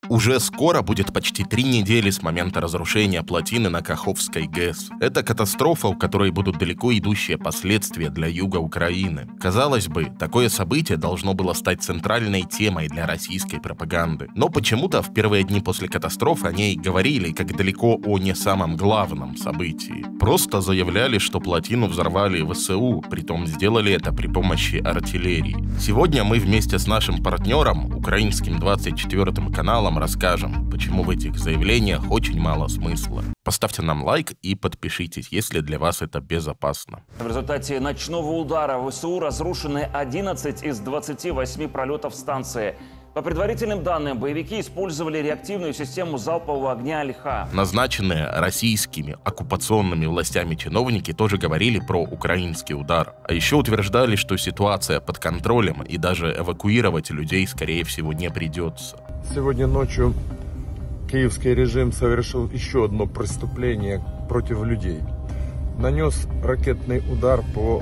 Уже скоро будет почти 3 недели с момента разрушения плотины на Каховской ГЭС. Это катастрофа, у которой будут далеко идущие последствия для юга Украины. Казалось бы, такое событие должно было стать центральной темой для российской пропаганды. Но почему-то в первые дни после катастрофы о ней говорили как далеко о не самом главном событии. Просто заявляли, что плотину взорвали ВСУ, притом сделали это при помощи артиллерии. Сегодня мы вместе с нашим партнером, украинским 24 каналом, расскажем, почему в этих заявлениях очень мало смысла. Поставьте нам лайк и подпишитесь, если для вас это безопасно. В результате ночного удара ВСУ разрушены 11 из 28 пролетов станции. По предварительным данным, боевики использовали реактивную систему залпового огня «Альха». Назначенные российскими оккупационными властями чиновники тоже говорили про украинский удар. А еще утверждали, что ситуация под контролем и даже эвакуировать людей, скорее всего, не придется. Сегодня ночью киевский режим совершил еще одно преступление против людей. Нанес ракетный удар по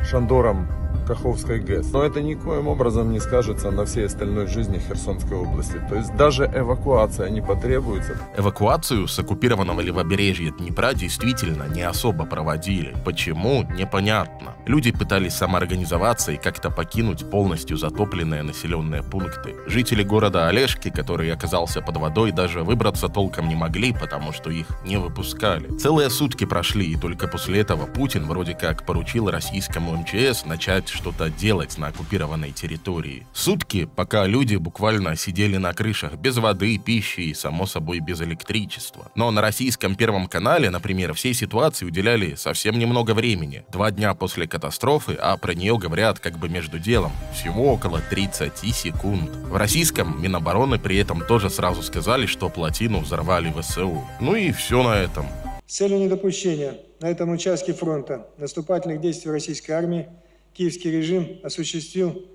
шандорам Каховской ГЭС. Но это никоим образом не скажется на всей остальной жизни Херсонской области. То есть даже эвакуация не потребуется. Эвакуацию с оккупированного левобережья Днепра действительно не особо проводили. Почему? Непонятно. Люди пытались самоорганизоваться и как-то покинуть полностью затопленные населенные пункты. Жители города Олешки, который оказался под водой, даже выбраться толком не могли, потому что их не выпускали. Целые сутки прошли, и только после этого Путин вроде как поручил российскому МЧС начать что-то делать на оккупированной территории. Сутки, пока люди буквально сидели на крышах без воды, пищи и, само собой, без электричества. Но на российском Первом канале, например, всей ситуации уделяли совсем немного времени. 2 дня после катастрофы, а про нее говорят как бы между делом. Всего около 30 секунд. В российском Минобороны при этом тоже сразу сказали, что плотину взорвали ВСУ. Ну и все на этом. С целью недопущения на этом участке фронта наступательных действий российской армии киевский режим осуществил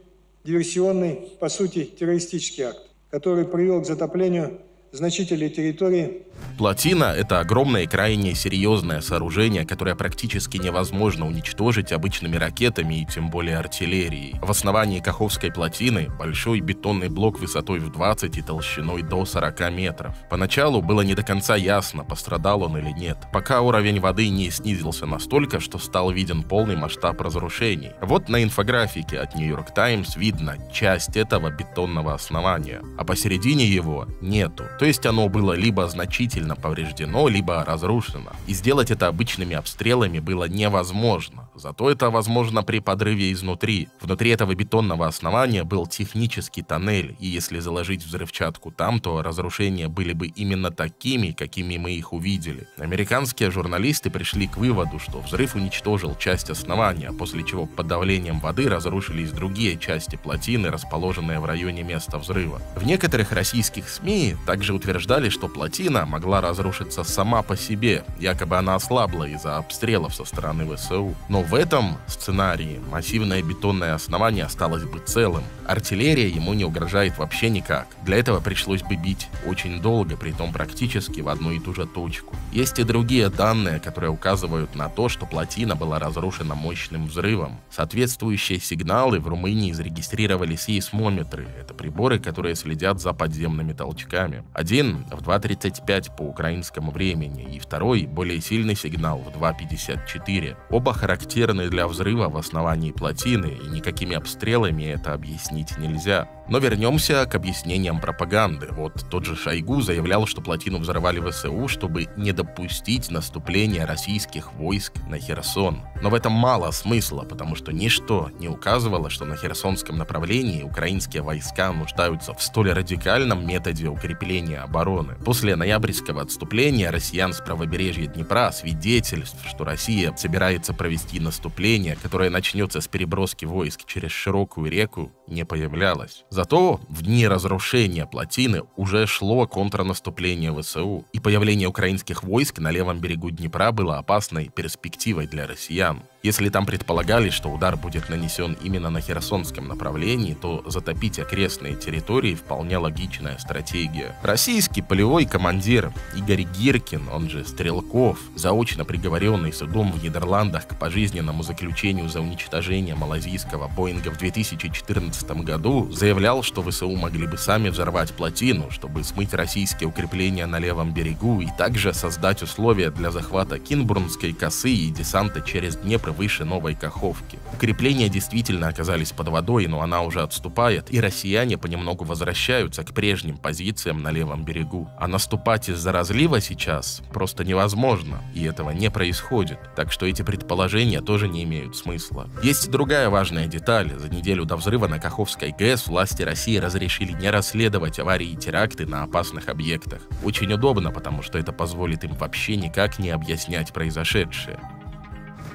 диверсионный, по сути, террористический акт, который привел к затоплению значительной территории. Плотина — это огромное и крайне серьезное сооружение, которое практически невозможно уничтожить обычными ракетами и тем более артиллерией. В основании Каховской плотины большой бетонный блок высотой в 20 и толщиной до 40 метров. Поначалу было не до конца ясно, пострадал он или нет, пока уровень воды не снизился настолько, что стал виден полный масштаб разрушений. Вот на инфографике от New York Times видно часть этого бетонного основания, а посередине его нету. То есть оно было либо значительно повреждено, либо разрушено. И сделать это обычными обстрелами было невозможно. Зато это возможно при подрыве изнутри. Внутри этого бетонного основания был технический тоннель, и если заложить взрывчатку там, то разрушения были бы именно такими, какими мы их увидели. Американские журналисты пришли к выводу, что взрыв уничтожил часть основания, после чего под давлением воды разрушились другие части плотины, расположенные в районе места взрыва. В некоторых российских СМИ также утверждали, что плотина могла разрушиться сама по себе, якобы она ослабла из-за обстрелов со стороны ВСУ. Но в этом сценарии массивное бетонное основание осталось бы целым. Артиллерия ему не угрожает вообще никак. Для этого пришлось бы бить очень долго, притом практически в одну и ту же точку. Есть и другие данные, которые указывают на то, что плотина была разрушена мощным взрывом. Соответствующие сигналы в Румынии зарегистрировали сейсмометры. Это приборы, которые следят за подземными толчками. Один в 2:35 по украинскому времени, и второй, более сильный сигнал, в 2:54. Оба характерны для взрыва в основании плотины, и никакими обстрелами это объяснить нельзя. Но вернемся к объяснениям пропаганды. Вот тот же Шойгу заявлял, что плотину взорвали ВСУ, чтобы не допустить наступления российских войск на Херсон. Но в этом мало смысла, потому что ничто не указывало, что на Херсонском направлении украинские войска нуждаются в столь радикальном методе укрепления обороны. После ноябрьского отступления россиян с правобережья Днепра свидетельств, что Россия собирается провести наступление, которое начнется с переброски войск через широкую реку, не появлялось. Зато в дни разрушения плотины уже шло контрнаступление ВСУ, и появление украинских войск на левом берегу Днепра было опасной перспективой для россиян. Если там предполагали, что удар будет нанесен именно на Херсонском направлении, то затопить окрестные территории вполне логичная стратегия. Российский полевой командир Игорь Гиркин, он же Стрелков, заочно приговоренный судом в Нидерландах к пожизненному заключению за уничтожение малазийского Боинга в 2014 году, заявлял, что ВСУ могли бы сами взорвать плотину, чтобы смыть российские укрепления на левом берегу и также создать условия для захвата Кинбурнской косы и десанта через Днепр выше Новой Каховки. Укрепления действительно оказались под водой, но она уже отступает, и россияне понемногу возвращаются к прежним позициям на левом берегу. А наступать из-за разлива сейчас просто невозможно, и этого не происходит. Так что эти предположения тоже не имеют смысла. Есть другая важная деталь. За неделю до взрыва на Каховской ГЭС власти России разрешили не расследовать аварии и теракты на опасных объектах. Очень удобно, потому что это позволит им вообще никак не объяснять произошедшее.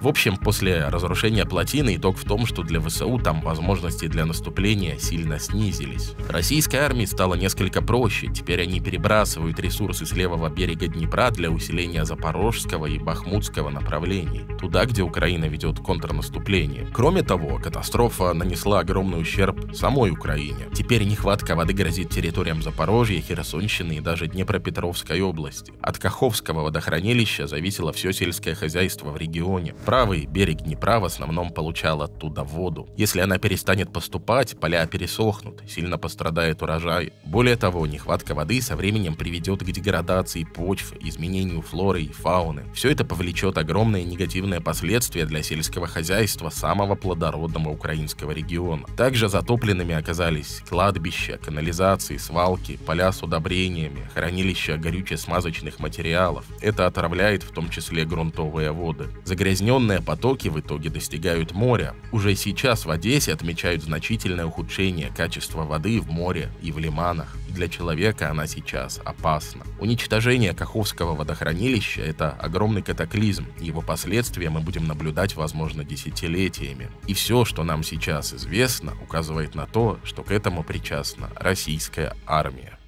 В общем, после разрушения плотины итог в том, что для ВСУ там возможности для наступления сильно снизились. Российской армии стало несколько проще, теперь они перебрасывают ресурсы с левого берега Днепра для усиления Запорожского и Бахмутского направлений, туда, где Украина ведет контрнаступление. Кроме того, катастрофа нанесла огромный ущерб самой Украине. Теперь нехватка воды грозит территориям Запорожья, Херсонщины и даже Днепропетровской области. От Каховского водохранилища зависело все сельское хозяйство в регионе. Правый берег Днепра в основном получал оттуда воду. Если она перестанет поступать, поля пересохнут, сильно пострадает урожай. Более того, нехватка воды со временем приведет к деградации почв, изменению флоры и фауны. Все это повлечет огромные негативные последствия для сельского хозяйства самого плодородного украинского региона. Также затопленными оказались кладбища, канализации, свалки, поля с удобрениями, хранилища горюче-смазочных материалов. Это отравляет в том числе грунтовые воды. Загрязненные потоки в итоге достигают моря. Уже сейчас в Одессе отмечают значительное ухудшение качества воды в море и в лиманах. Для человека она сейчас опасна. Уничтожение Каховского водохранилища – это огромный катаклизм. Его последствия мы будем наблюдать, возможно, десятилетиями. И все, что нам сейчас известно, указывает на то, что к этому причастна российская армия.